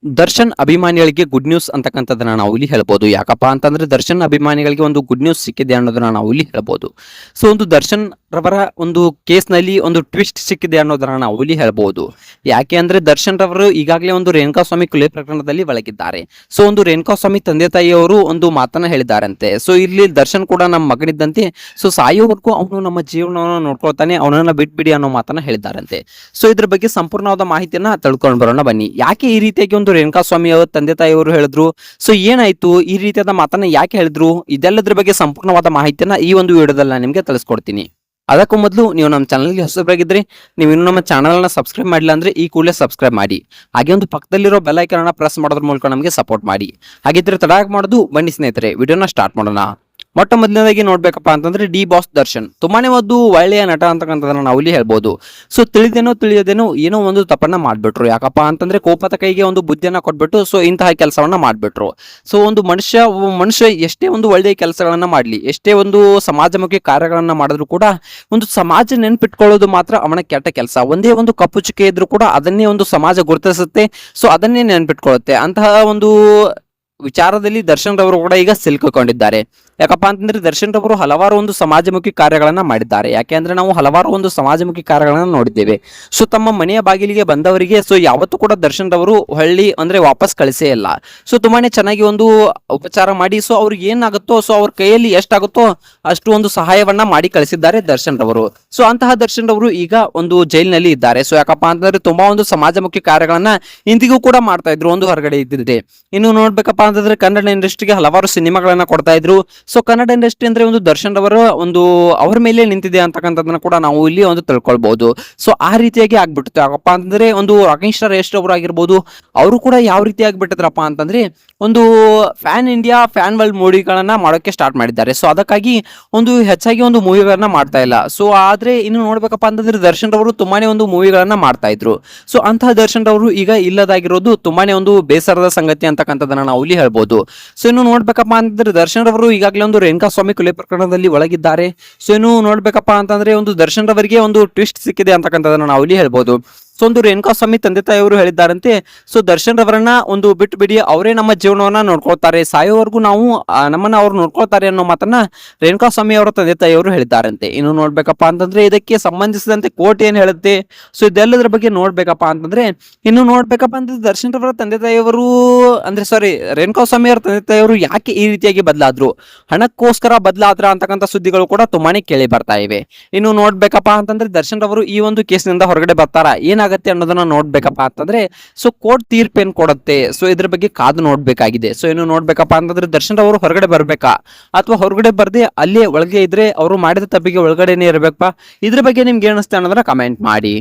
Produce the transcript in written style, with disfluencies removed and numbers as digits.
ದರ್ಶನ್ ಅಭಿಮಾನಿಗಳಿಗೆ good news ಅಂತಕ್ಕಂಥದ್ದನ್ನ ನಾವು ಇಲ್ಲಿ ಹೇಳ್ಬೋದು. ಯಾಕಪ್ಪ ಅಂತಂದ್ರೆ ದರ್ಶನ್ ಅಭಿಮಾನಿಗಳಿಗೆ ಒಂದು ಗುಡ್ ನ್ಯೂಸ್ ಸಿಕ್ಕಿದೆ ಅನ್ನೋದನ್ನ ನಾವು ಇಲ್ಲಿ ಹೇಳ್ಬೋದು. ಸೊ ಒಂದು ದರ್ಶನ್ ರವರ ಒಂದು ಕೇಸ್ನಲ್ಲಿ ಒಂದು ಟ್ವಿಸ್ಟ್ ಸಿಕ್ಕಿದೆ ಅನ್ನೋದನ್ನ ನಾವು ಇಲ್ಲಿ ಹೇಳ್ಬೋದು. ಯಾಕೆ ಅಂದ್ರೆ ದರ್ಶನ್ ರವರು ಈಗಾಗಲೇ ಒಂದು ರೇಣುಕಾಸ್ವಾಮಿ ಕೊಲೆ ಪ್ರಕರಣದಲ್ಲಿ ಒಳಗಿದ್ದಾರೆ. ಸೊ ಒಂದು ರೇಣುಕಾಸ್ವಾಮಿ ತಂದೆ ತಾಯಿಯವರು ಒಂದು ಮಾತನ್ನ ಹೇಳಿದಾರಂತೆ. ಸೊ ಇಲ್ಲಿ ದರ್ಶನ್ ಕೂಡ ನಮ್ಮ ಮಗನಿದ್ದಂತೆ, ಸೊ ಸಾಯೋವರೆಗೂ ಅವನು ನಮ್ಮ ಜೀವನವನ್ನು ನೋಡ್ಕೊಳ್ತಾನೆ, ಅವನನ್ನ ಬಿಟ್ಬಿಡಿ ಅನ್ನೋ ಮಾತನ್ನ ಹೇಳಿದಾರಂತೆ. ಸೊ ಇದ್ರ ಬಗ್ಗೆ ಸಂಪೂರ್ಣವಾದ ಮಾಹಿತಿಯನ್ನ ತಿಳ್ಕೊಂಡು ಬರೋಣ ಬನ್ನಿ. ಯಾಕೆ ಈ ರೀತಿಯಾಗಿ ಒಂದು ರೇಣುಕಾಸ್ವಾಮಿ ಅವರ ತಂದೆ ತಾಯಿಯವರು ಹೇಳಿದ್ರು, ಸೊ ಏನಾಯ್ತು, ಈ ರೀತಿಯಾದ ಮಾತನ್ನ ಯಾಕೆ ಹೇಳಿದ್ರು, ಇದೆಲ್ಲದ್ರ ಬಗ್ಗೆ ಸಂಪೂರ್ಣವಾದ ಮಾಹಿತಿಯನ್ನ ಈ ಒಂದು ವಿಡಿಯೋದಲ್ಲಿ ನಾನು ನಿಮಗೆ ತಿಳಿಸ್ಕೊಡ್ತೀನಿ. ಅದಕ್ಕೂ ಮೊದಲು ನೀವು ನಮ್ಮ ಚಾನಲ್ಗೆ ಹೊಸಬರಾಗಿದ್ರೆ, ನೀವು ಇನ್ನೂ ನಮ್ಮ ಚಾನಲ್ನ ಸಬ್ಸ್ಕ್ರೈಬ್ ಮಾಡಿಲ್ಲ ಅಂದ್ರೆ ಈ ಕೂಡಲೇ ಸಬ್ಸ್ಕ್ರೈಬ್ ಮಾಡಿ. ಹಾಗೆ ಒಂದು ಪಕ್ಕದಲ್ಲಿರೋ ಬೆಲ್ ಐಕಾನ್ ಪ್ರೆಸ್ ಮಾಡೋದ್ರ ಮೂಲಕ ನಮಗೆ ಸಪೋರ್ಟ್ ಮಾಡಿ. ಹಾಗಿದ್ರೆ ತಡ ಮಾಡೋದು ಬನ್ನಿ ಸ್ನೇಹಿತರೆ, ವಿಡಿಯೋನ ಸ್ಟಾರ್ಟ್ ಮಾಡೋಣ. ಮೊಟ್ಟ ಮೊದಲನೇದಾಗಿ ನೋಡ್ಬೇಕಪ್ಪ ಅಂತಂದ್ರೆ ಡಿ ಬಾಸ್ ದರ್ಶನ್ ತುಂಬಾನೇ ಒಂದು ಒಳ್ಳೆಯ ನಟ ಅಂತಕ್ಕಂಥದ್ದನ್ನ ನಾವು ಇಲ್ಲಿ ಹೇಳ್ಬೋದು. ಸೊ ತಿಳಿದೇನೋ ಏನೋ ಒಂದು ತಪ್ಪನ್ನ ಮಾಡ್ಬಿಟ್ರು. ಯಾಕಪ್ಪ ಅಂತಂದ್ರೆ ಕೋಪದ ಕೈಗೆ ಒಂದು ಬುದ್ಧಿಯನ್ನ ಕೊಟ್ಬಿಟ್ಟು ಸೊ ಇಂತಹ ಕೆಲಸವನ್ನ ಮಾಡ್ಬಿಟ್ರು. ಸೊ ಒಂದು ಮನುಷ್ಯ ಎಷ್ಟೇ ಒಂದು ಒಳ್ಳೆಯ ಕೆಲಸಗಳನ್ನ ಮಾಡ್ಲಿ, ಎಷ್ಟೇ ಒಂದು ಸಮಾಜಮುಖಿ ಕಾರ್ಯಗಳನ್ನ ಮಾಡಿದ್ರು ಕೂಡ ಒಂದು ಸಮಾಜ ನೆನ್ಪಿಟ್ಕೊಳ್ಳೋದು ಮಾತ್ರ ಅವನ ಕೆಟ್ಟ ಕೆಲಸ. ಒಂದೇ ಒಂದು ಕಪ್ಪು ಚುಕ್ಕೆ ಇದ್ರು ಕೂಡ ಅದನ್ನೇ ಒಂದು ಸಮಾಜ ಗುರುತಿಸುತ್ತೆ, ಸೊ ಅದನ್ನೇ ನೆನ್ಪಿಟ್ಕೊಳ್ಳುತ್ತೆ. ಅಂತಹ ಒಂದು ವಿಚಾರದಲ್ಲಿ ದರ್ಶನ್ ರವರು ಕೂಡ ಈಗ ಸಿಲುಕಿಕೊಂಡಿದ್ದಾರೆ. ಯಾಕಪ್ಪ ಅಂತಂದ್ರೆ ದರ್ಶನ್ ರವರು ಹಲವಾರು ಒಂದು ಸಮಾಜಮುಖಿ ಕಾರ್ಯಗಳನ್ನ ಮಾಡಿದ್ದಾರೆ. ಯಾಕೆ ಅಂದ್ರೆ ನಾವು ಹಲವಾರು ಒಂದು ಸಮಾಜಮುಖಿ ಕಾರ್ಯಗಳನ್ನ ನೋಡಿದ್ದೇವೆ. ಸೊ ತಮ್ಮ ಮನೆಯ ಬಾಗಿಲಿಗೆ ಬಂದವರಿಗೆ ಸೊ ಯಾವತ್ತೂ ಕೂಡ ದರ್ಶನ್ ರವರು ಹೊಳ್ಳಿ ಅಂದ್ರೆ ವಾಪಸ್ ಕಳಿಸೇ ಇಲ್ಲ. ಸೊ ತುಂಬಾನೇ ಚೆನ್ನಾಗಿ ಒಂದು ಉಪಚಾರ ಮಾಡಿ ಸೊ ಅವ್ರಿಗೆ ಏನಾಗುತ್ತೋ ಸೊ ಅವ್ರ ಕೈಯಲ್ಲಿ ಎಷ್ಟಾಗುತ್ತೋ ಅಷ್ಟು ಒಂದು ಸಹಾಯವನ್ನ ಮಾಡಿ ಕಳಿಸಿದ್ದಾರೆ ದರ್ಶನ್ ರವರು. ಸೊ ಅಂತಹ ದರ್ಶನ್ ರವರು ಈಗ ಒಂದು ಜೈಲಿನಲ್ಲಿ ಇದ್ದಾರೆ. ಸೊ ಯಾಕಪ್ಪ ಅಂತಂದ್ರೆ ತುಂಬಾ ಒಂದು ಸಮಾಜಮುಖಿ ಕಾರ್ಯಗಳನ್ನ ಇಂದಿಗೂ ಕೂಡ ಮಾಡ್ತಾ ಇದ್ರು, ಒಂದು ಹೊರಗಡೆ ಇದ್ದಿದೆ. ಇನ್ನು ನೋಡ್ಬೇಕಪ್ಪ ಅಂತಂದ್ರೆ ಕನ್ನಡ ಇಂಡಸ್ಟ್ರಿಗೆ ಹಲವಾರು ಸಿನಿಮಾಗಳನ್ನ ಕೊಡ್ತಾ ಇದ್ರು. ಸೊ ಕನ್ನಡ ಇಂಡಸ್ಟ್ರಿ ಅಂದ್ರೆ ಒಂದು ದರ್ಶನ್ ರವರ ಒಂದು ಅವ್ರ ಮೇಲೆ ನಿಂತಿದೆ ಅಂತಕ್ಕಂಥದ್ದನ್ನ ಕೂಡ ನಾವು ಇಲ್ಲಿ ಒಂದು ತಿಳ್ಕೊಳ್ಬಹುದು. ಸೊ ಆ ರೀತಿಯಾಗಿ ಆಗ್ಬಿಟ್ಟು ಯಾಕಪ್ಪ ಅಂತಂದ್ರೆ ಒಂದು ರಾಕಿಂಗ್ ಸ್ಟಾರ್ ಯಶ್ ಅವರು ಆಗಿರ್ಬೋದು, ಅವರು ಕೂಡ ಯಾವ ರೀತಿ ಆಗ್ಬಿಟ್ಟಿದ್ರಪ್ಪ ಅಂತಂದ್ರೆ ಒಂದು ಫ್ಯಾನ್ ಇಂಡಿಯಾ ಫ್ಯಾನ್ ವರ್ಲ್ಡ್ ಮೂವಿಗಳನ್ನ ಮಾಡೋಕೆ ಸ್ಟಾರ್ಟ್ ಮಾಡಿದ್ದಾರೆ. ಸೊ ಅದಕ್ಕಾಗಿ ಒಂದು ಹೆಚ್ಚಾಗಿ ಒಂದು ಮೂವಿಗಳನ್ನ ಮಾಡ್ತಾ ಇಲ್ಲ. ಸೊ ಆದ್ರೆ ಇನ್ನು ನೋಡ್ಬೇಕಪ್ಪ ಅಂತಂದ್ರೆ ದರ್ಶನ್ ರವರು ತುಂಬಾನೇ ಒಂದು ಮೂವಿಗಳನ್ನ ಮಾಡ್ತಾ ಇದ್ರು. ಸೊ ಅಂತಹ ದರ್ಶನ್ ರವರು ಈಗ ಇಲ್ಲದಾಗಿರೋದು ತುಂಬಾನೇ ಒಂದು ಬೇಸರದ ಸಂಗತಿ ಅಂತಕ್ಕಂಥದ್ದನ್ನ ನಾವು ಇಲ್ಲಿ ಹೇಳ್ಬೋದು. ಸೊ ಇನ್ನು ನೋಡ್ಬೇಕಪ್ಪ ಅಂತಂದ್ರೆ ದರ್ಶನ್ ರವರು ಈಗಾಗಲೇ ಒಂದು ರೇಣುಕಾಸ್ವಾಮಿ ಕೊಲೆ ಪ್ರಕರಣದಲ್ಲಿ ಒಳಗಿದ್ದಾರೆ. ಸೊ ಇನ್ನು ನೋಡ್ಬೇಕಪ್ಪ ಅಂತಂದ್ರೆ ಒಂದು ದರ್ಶನ್ ರವರಿಗೆ ಒಂದು ಟ್ವಿಸ್ಟ್ ಸಿಕ್ಕಿದೆ ಅಂತಕ್ಕಂಥದ್ದನ್ನ ನಾವು ಇಲ್ಲಿ ಹೇಳ್ಬೋದು. ಸೊ ಒಂದು ರೇಣುಕಾಸ್ವಾಮಿ ತಂದೆ ತಾಯಿಯವರು ಹೇಳಿದ್ದಾರಂತೆ, ಸೊ ದರ್ಶನ್ ರವರನ್ನ ಒಂದು ಬಿಟ್ಟು ಬಿಡಿ, ಅವರೇ ನಮ್ಮ ಜೀವನವನ್ನ ನೋಡ್ಕೊಳ್ತಾರೆ, ಸಾಯೋವರೆಗೂ ನಾವು ನಮ್ಮನ್ನ ಅವ್ರು ನೋಡ್ಕೊಳ್ತಾರೆ ಅನ್ನೋ ಮಾತನ್ನ ರೇಣುಕಾಸ್ವಾಮಿ ಅವರ ತಂದೆ ತಾಯಿಯವರು ಹೇಳಿದ್ದಾರಂತೆ. ಇನ್ನು ನೋಡ್ಬೇಕಪ್ಪ ಅಂತಂದ್ರೆ ಇದಕ್ಕೆ ಸಂಬಂಧಿಸಿದಂತೆ ಕೋರ್ಟ್ ಏನ್ ಹೇಳುತ್ತೆ, ಸೊ ಇದೆಲ್ಲದ್ರ ಬಗ್ಗೆ ನೋಡ್ಬೇಕಪ್ಪ ಅಂತಂದ್ರೆ ದರ್ಶನ್ ರವರ ತಂದೆ ತಾಯಿಯವರು ಅಂದ್ರೆ ರೇಣುಕಾಸ್ವಾಮಿ ಅವರ ತಂದೆ ತಾಯಿಯವರು ಯಾಕೆ ಈ ರೀತಿಯಾಗಿ ಬದಲಾದ್ರು, ಹಣಕ್ಕೋಸ್ಕರ ಬದಲಾದ್ರ ಅಂತಕ್ಕಂಥ ಸುದ್ದಿಗಳು ಕೂಡ ತುಂಬಾನೇ ಕೇಳಿ ಬರ್ತಾ ಇವೆ. ಇನ್ನು ನೋಡ್ಬೇಕಪ್ಪ ಅಂತಂದ್ರೆ ದರ್ಶನ್ ರವರು ಈ ಒಂದು ಕೇಸ್ನಿಂದ ಹೊರಗಡೆ ಬರ್ತಾರ, ಏನಾಗತ್ತೆ ಅನ್ನೋದನ್ನ ನೋಡ್ಬೇಕಪ್ಪ ಅಂತಂದ್ರೆ ಸೊ ಕೋರ್ಟ್ ತೀರ್ಪೇನ್ ಕೊಡುತ್ತೆ, ಸೊ ಇದ್ರ ಬಗ್ಗೆ ಕಾದು ನೋಡ್ಬೇಕಾಗಿದೆ. ಸೊ ಏನು ನೋಡ್ಬೇಕಪ್ಪ ಅಂತಂದ್ರೆ ದರ್ಶನ್ ಅವರು ಹೊರಗಡೆ ಬರ್ಬೇಕಾ ಅಥವಾ ಹೊರಗಡೆ ಬರ್ದೆ ಅಲ್ಲೇ ಒಳಗೆ ಇದ್ರೆ ಅವರು ಮಾಡಿದ ತಪ್ಪಿಗೆ ಒಳಗಡೆನೆ ಇರ್ಬೇಕಪ್ಪ. ಇದ್ರ ಬಗ್ಗೆ ನಿಮ್ಗೆ ಏನಿಸ್ತೆ ಅನ್ನೋದನ್ನ ಕಮೆಂಟ್ ಮಾಡಿ.